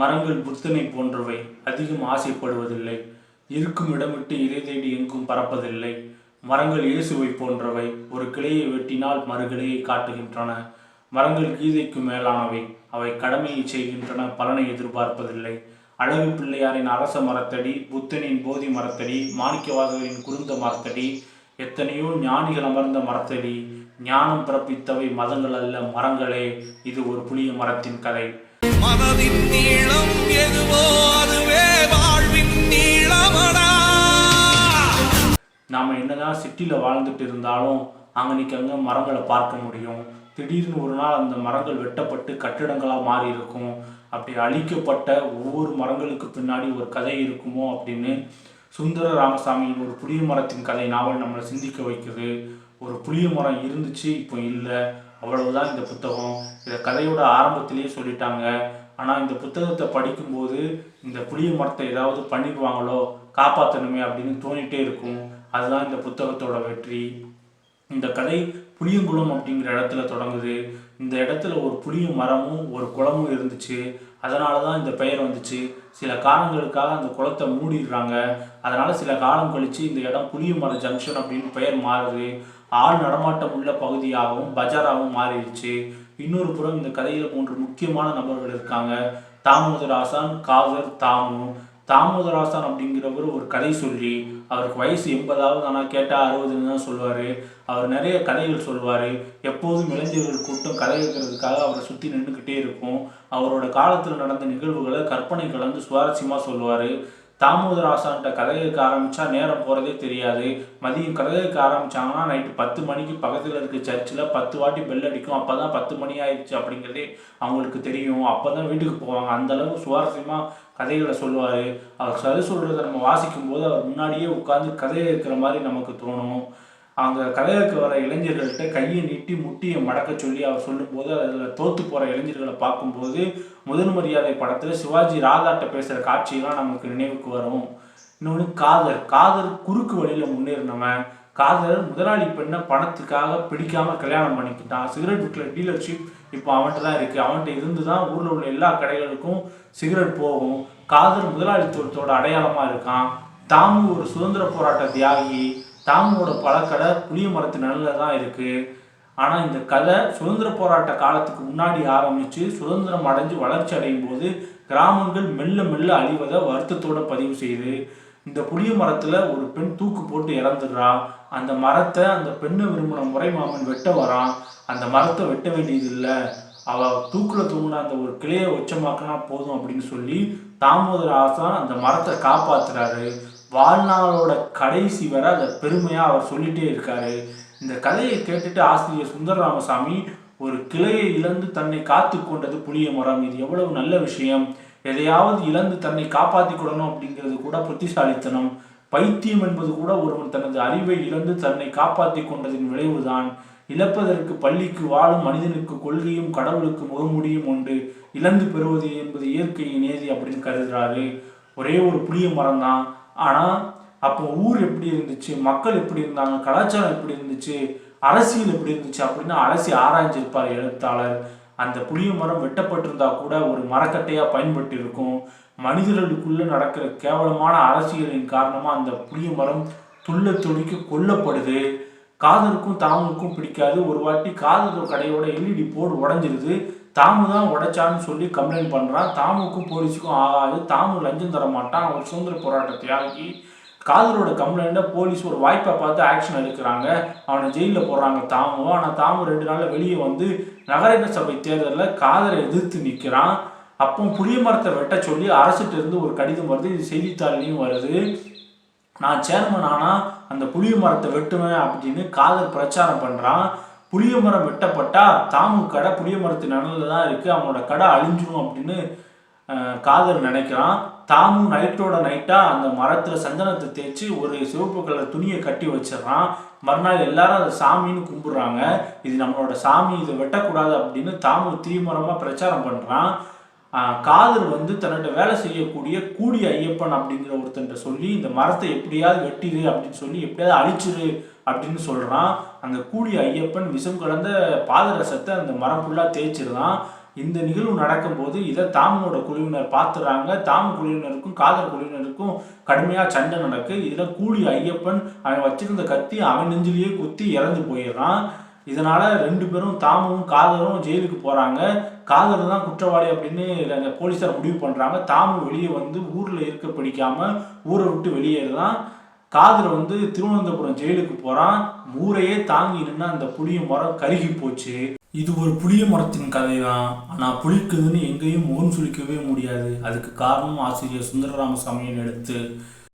மரங்கள் புத்தனை போன்றவை அதிகம் ஆசைப்படுவதில்லை. இருக்கும் இடமிட்டு இதை தேடி எங்கும் பறப்பதில்லை. மரங்கள் இயேசுவை போன்றவை ஒரு கிளையை வெட்டினால் மறு கிளையை காட்டுகின்றன. மரங்கள் கீதைக்கு மேலானவை. அவை கடமையை செய்கின்றன, பலனை எதிர்பார்ப்பதில்லை. அழகு பிள்ளையாரின் அரச மரத்தடி, புத்தனின் போதி மரத்தடி, மாணிக்கவாசகரின் குருந்த மரத்தடி, எத்தனையோ ஞானிகள் அமர்ந்த மரத்தடி. ஞானம் பிறப்பித்தவை மதங்கள் அல்ல, மரங்களே. இது ஒரு புளிய மரத்தின் கதை. மனதின் நீளம் எதுவோ அதுவே வாழ்வின் நீளமடா. நாம என்னதான் சிட்டியில் வாழ்ந்துட்டு இருந்தாலும் அங்கனிக்கங்க மரங்களை பார்க்க முடியும். திடீர்னு ஒரு நாள் அந்த மரங்கள் வெட்டப்பட்டு கட்டிடங்களாக மாறி இருக்கும். அப்படி அழிக்கப்பட்ட ஒவ்வொரு மரங்களுக்கு பின்னாடி ஒரு கதை இருக்குமோ அப்படின்னு சுந்தர ராமசாமியின் ஒரு புளிய மரத்தின் கதை நாவல் நம்மளை சிந்திக்க வைக்குது. ஒரு புளிய மரம் இருந்துச்சு, இப்போ இல்லை, அவ்வளவுதான் இந்த புத்தகம். இதை கதையோட ஆரம்பத்திலேயே சொல்லிட்டாங்க. ஆனால் இந்த புத்தகத்தை படிக்கும்போது இந்த புளிய மரத்தை ஏதாவது பண்ணிடுவாங்களோ, காப்பாற்றணுமே அப்படின்னு தோணிகிட்டே இருக்கும். அதுதான் இந்த புத்தகத்தோட வெற்றி. இந்த கதை புளியங்குளம் அப்படிங்கிற இடத்துல தொடங்குது. இந்த இடத்துல ஒரு புளிய மரமும் ஒரு குளமும் இருந்துச்சு. அதனால தான் இந்த பெயர் வந்துச்சு. சில காரணங்களுக்காக அந்த குளத்தை மூடிடுறாங்க. அதனால சில காலம் கழித்து இந்த இடம் புளிய மர ஜங்ஷன் அப்படின்னு பெயர் மாறுது. ஆள் நடமாட்டம் உள்ள பகுதியாகவும் பஜாராகவும் மாறிடுச்சு. இன்னொரு புறம் இந்த கதையில் 3 முக்கியமான நபர்கள் இருக்காங்க. தாமோதராசான், காதர், தாமு. தாமோதராசான் அப்படிங்கிறவர் ஒரு கதை சொல்லி, அவருக்கு வயசு 80ஆவது, ஆனால் கேட்டால் 60ன்னு தான் சொல்லுவார். அவர் நிறைய கதைகள் சொல்லுவார். எப்போதும் இளைஞர்கள் கூட்டம் கதை இருக்கிறதுக்காக அவரை சுற்றி நின்றுக்கிட்டே இருக்கும். அவரோட காலத்தில் நடந்த நிகழ்வுகளை கற்பனை கலந்து சுவாரஸ்யமாக சொல்லுவார். தாமோதராசான்ட்ட கதை கேட்க ஆரம்பித்தா நேரம் போகிறதே தெரியாது. மதியம் கதை கேட்க ஆரம்பித்தாங்கன்னா நைட்டு 10 மணிக்கு பக்கத்தில் இருக்க சர்ச்சில் 10 வாட்டி பெல் அடிக்கும். அப்போ தான் 10 மணி ஆயிடுச்சு அப்படிங்கிறதே அவங்களுக்கு தெரியும். அப்போ தான் வீட்டுக்கு போவாங்க. அந்தளவு சுவாரஸ்யமாக கதைகளை சொல்லுவார். அவர் கதை சொல்கிறத நம்ம வாசிக்கும் போது அவர் முன்னாடியே உட்காந்து கதை கேட்குற மாதிரி நமக்கு தோணும். அங்கே கதை கேட்க வர இளைஞர்கள்ட்ட கையை நீட்டி முட்டியை மடக்க சொல்லி அவர் சொல்லும்போது அதில் தோற்று போகிற இளைஞர்களை பார்க்கும்போது முதல் மரியாதை படத்தில் சிவாஜி ராதாட்ட பேசுகிற காட்சியெல்லாம் நமக்கு நினைவுக்கு வரும். இன்னொன்று காதர் குறுக்கு வழியில் முன்னேறினவன். காதர் முதலாளி பெண்ணை பணத்துக்காக பிடிக்காமல் கல்யாணம் பண்ணிக்கிட்டான். சிகரெட் விற்கிற டீலர்ஷிப் இப்போ அவன்கிட்ட தான் இருக்குது. அவன்கிட்ட இருந்து தான் ஊரில் உள்ள எல்லா கடைகளுக்கும் சிகரெட் போகும். காதர் முதலாளித்துவத்தோட அடையாளமாக இருக்கான். தாமு ஒரு சுதந்திர போராட்ட தியாகி. தாமுவோட பழக்கடை புளிய மரத்து நிழலில் தான் இருக்குது. ஆனால் இந்த கதை சுதந்திர போராட்ட காலத்துக்கு முன்னாடி ஆரம்பித்து சுதந்திரம் அடைஞ்சு வளர்ச்சி அடையும் போது கிராமங்கள் மெல்ல மெல்ல அழிவதை வருத்தத்தோடு பதிவு செய்யுது. இந்த புளிய மரத்தில் ஒரு பெண் தூக்கு போட்டு இறந்துடுறா. அந்த மரத்தை அந்த பெண்ணை விரும்பின முறை மாமன் வெட்ட வரான். அந்த மரத்தை வெட்ட வேண்டியதில்லை, அவள் தூக்கில் தூங்கின அந்த ஒரு கிளையை உச்சமாக்கினா போதும் அப்படின்னு சொல்லி தாமோதராசான் அந்த மரத்தை காப்பாற்றுறாரு. வாழ்நாளோட கடைசி வரை அதை பெருமையாக அவர் சொல்லிகிட்டே இருக்காரு. இந்த கதையை கேட்டுட்டு ஆசிரியர் சுந்தர ராமசாமி ஒரு கிளையை இழந்து தன்னை காத்து கொண்டது புளிய மரம், இது எவ்வளவு நல்ல விஷயம், எதையாவது இழந்து தன்னை காப்பாற்றி கொள்ளணும் அப்படிங்கிறது கூட புத்திசாலித்தனம், பைத்தியம் என்பது கூட ஒருவன் தனது அறிவை இழந்து தன்னை காப்பாற்றி கொண்டதின் விளைவுதான். இழப்பதற்கு பள்ளிக்கு வாழும் மனிதனுக்கு கொள்கையும் கடவுளுக்கு முகமூடியும் உண்டு, இழந்து பெறுவது என்பது இயற்கையின் நேதி அப்படின்னு கருதுறாரு. ஒரே ஒரு புளிய மரம் தான். ஆனால் அப்போ ஊர் எப்படி இருந்துச்சு, மக்கள் எப்படி இருந்தாங்க, கலாச்சாரம் எப்படி இருந்துச்சு, அரசியல் எப்படி இருந்துச்சு அப்படின்னு அலசி ஆராய்ஞ்சிருப்பார் எழுத்தாளர். அந்த புளிய மரம் வெட்டப்பட்டிருந்தா கூட ஒரு மரக்கட்டையாக பயன்பட்டு இருக்கும். மனிதர்களுக்குள்ளே நடக்கிற கேவலமான அரசியலின் காரணமாக அந்த புளிய மரம் துள்ள துணிக்கு கொல்லப்படுது. காதலுக்கும் தாமுக்கும் பிடிக்காது. ஒரு வாட்டி காதல் கடையோட எல்இடி போர்டு உடஞ்சிருது. தாமு தான் உடைச்சான்னு சொல்லி கம்ப்ளைண்ட் பண்ணுறான். தாமுக்கும் போலீஸுக்கும் ஆகாது. தாமு லஞ்சம் தர மாட்டான், அவர் சுதந்திர போராட்ட தியாகி. காதலோட கம்ப்ளைண்ட்டை போலீஸ் ஒரு வாய்ப்பை பார்த்து ஆக்ஷன் எடுக்கிறாங்க. அவனை ஜெயிலில் போடுறாங்க தாமுவும். ஆனால் தாமு 2 நாளில் வெளியே வந்து நகர சபை தேர்தலில் காதலை எதிர்த்து நிற்கிறான். அப்போ புளிய மரத்தை வெட்ட சொல்லி அரசுகிட்ட இருந்து ஒரு கடிதம் வருது. இது செய்தித்தாள்லையும் வருது. நான் சேர்மன் ஆனால் அந்த புளிய மரத்தை வெட்டுவேன் அப்படின்னு காதல் பிரச்சாரம் பண்ணுறான். புளிய மரம் வெட்டப்பட்டா தாமு கடை புளிய மரத்து நிழலில் தான் இருக்குது, அவனோட கடை அழிஞ்சிடும் அப்படின்னு காதல் நினைக்கிறான். தாமு நைட்டோட நைட்டாக அந்த மரத்தில் சந்தனத்தை தேய்ச்சி ஒரு சிவப்பு கலர் துணியை கட்டி வச்சிடறான். மறுநாள் எல்லாரும் அதை சாமின்னு கும்பிடுறாங்க. இது நம்மளோட சாமி, இதை வெட்டக்கூடாது அப்படின்னு தாமு தீவிரமாக பிரச்சாரம் பண்ணுறான். காதர் தன்னிட்ட வேலை செய்யக்கூடிய கூடிய ஐயப்பன் அப்படிங்கிற ஒருத்தன்ட்ட சொல்லி இந்த மரத்தை எப்படியாவது வெட்டிடு அப்படின்னு சொல்லி எப்படியாவது அழிச்சிரு அப்படின்னு சொல்கிறான். அந்த கூடிய ஐயப்பன் விஷம் கலந்த பாதரசத்தை அந்த மரம் ஃபுல்லாக தேய்ச்சிருந்தான். இந்த நிகழ்வு நடக்கும்போது இதை தாமுனோட குழுவினர் பார்த்துறாங்க. தாமு குழுவினருக்கும் காதர் குழுவினருக்கும் கடுமையாக சண்டை நடக்கு. இதில் கூலி ஐயப்பன் அவன் வச்சிருந்த கத்தி அவன் நெஞ்சிலேயே குத்தி இறந்து போயிடுறான். இதனால 2 பேரும் தாமும் காதரும் ஜெயிலுக்கு போறாங்க. காதர் தான் குற்றவாளி அப்படின்னு போலீஸார் முடிவு பண்றாங்க. தாமு வெளியே வந்து ஊர்ல இருக்க பிடிக்காம ஊரை விட்டு வெளியேறுதான். காதர் வந்து திருவனந்தபுரம் ஜெயிலுக்கு போறான். ஊரையே தாங்கி நின்று அந்த புளிய மரம் கருகி போச்சு. இது ஒரு புளிய மரத்தின் கதை தான். ஆனால் புளிக்குதுன்னு எங்கேயும் முகம் சுளிக்கவே முடியாது. அதுக்கு காரணம் ஆசிரியர் சுந்தரராமசாமியின் எழுத்து.